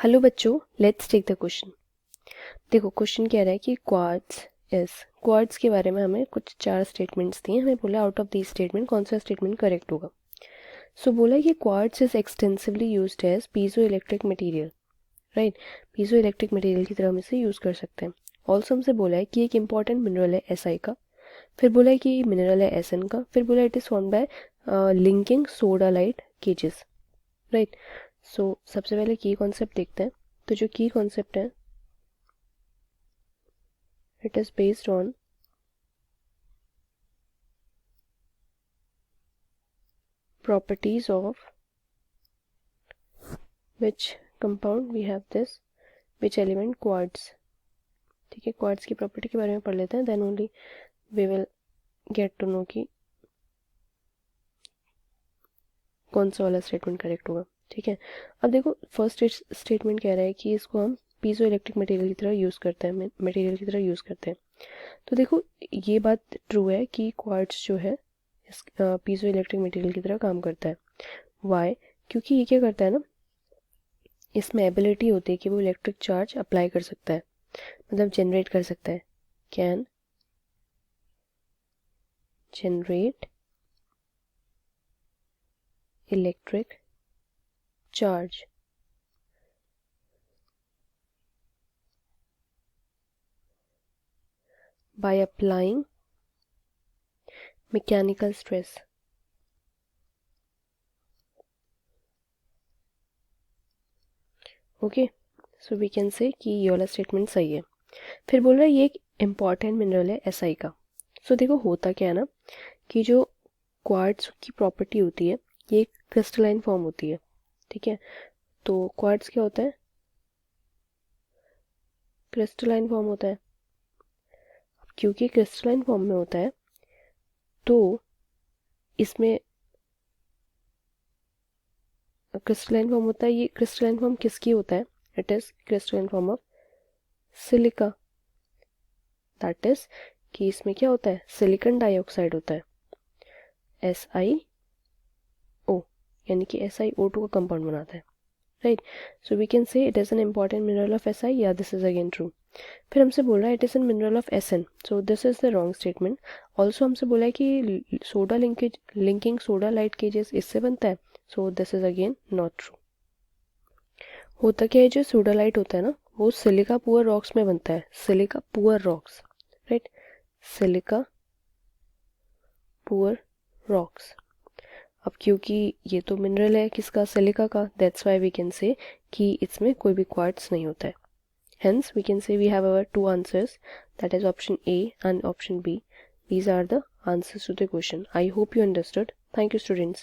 Hello बच्चों, let's take the question. देखो question कह रहा है कि क्वार्ट्स के बारे में हमें कुछ 4 स्टेटमेंट्स दिए। हमें बोला आउट ऑफ दीज स्टेटमेंट कौन सा स्टेटमेंट करेक्ट होगा। सो बोला कि quartz is extensively used as piezo electric material, right. Piezo electric material की तरह हम इसे यूज़ कर सकते हैं। ऑल्सो हमसे बोला है कि एक इंपॉर्टेंट मिनरल है SI का, फिर बोला है कि मिनरल है SN का, फिर बोला it is form by linking soda light cages, right. So सबसे पहले की कॉन्सेप्ट देखते हैं। तो जो की कॉन्सेप्ट है, it is based on properties of which compound we have this, which element, quartz। ठीक है, क्वार्ट्स की प्रॉपर्टी के बारे में पढ़ लेते हैं, then only we will get to know कि कौन सा वाला स्टेटमेंट करेक्ट होगा। ठीक है, अब देखो फर्स्ट स्टेटमेंट कह रहा है कि इसको हम पीजो इलेक्ट्रिक मटेरियल की तरह यूज़ करते हैं, मटेरियल की तरह यूज़ करते हैं। तो देखो ये बात ट्रू है कि क्वार्ट्स जो है इस पीजो इलेक्ट्रिक मटेरियल की तरह काम करता है। वाई? क्योंकि ये क्या करता है ना, इसमें एबिलिटी होती है कि वो इलेक्ट्रिक चार्ज अप्लाई कर सकता है, मतलब जनरेट कर सकता है। Can generate electric charge by applying mechanical stress। Okay, so we can say कि ये वाला स्टेटमेंट सही है। फिर बोल रहा है ये एक इम्पॉर्टेंट मिनरल है SI का। सो देखो होता क्या है ना कि जो क्वार्ट्ज की प्रॉपर्टी होती है ये एक क्रिस्टलाइन फॉर्म होती है। ठीक है, तो क्वार्ट्ज क्या होता है, क्रिस्टलाइन फॉर्म होता है। क्योंकि क्रिस्टलाइन फॉर्म में होता है तो इसमें क्रिस्टलाइन फॉर्म होता है। ये क्रिस्टलाइन फॉर्म किसकी होता है? It is crystalline form of silica. That is कि इसमें क्या होता है, सिलिकॉन डाइऑक्साइड होता है, SiO, यानी कि SiO2 का कंपाउंड बनाता है, right. So we can say it is an important mineral of SI, या दिस इज अगेन ट्रू। फिर हमसे बोला है it is an mineral of SN, so this is the wrong statement. Also हमसे बोला है कि soda linking soda light cages इससे बनता है, so this is again not true. होता क्या है, जो सोडा लाइट होता है ना वो सिलिका पुअर रॉक्स में बनता है, silica poor rocks, right, silica poor rocks. अब क्योंकि ये तो मिनरल है किसका, सिलिका का, that's why we can say कि इसमें कोई भी क्वार्ट्स नहीं होता है। Hence, we can say we have our 2 answers, that is option A and option B. These are the answers to the question. I hope you understood. Thank you, students.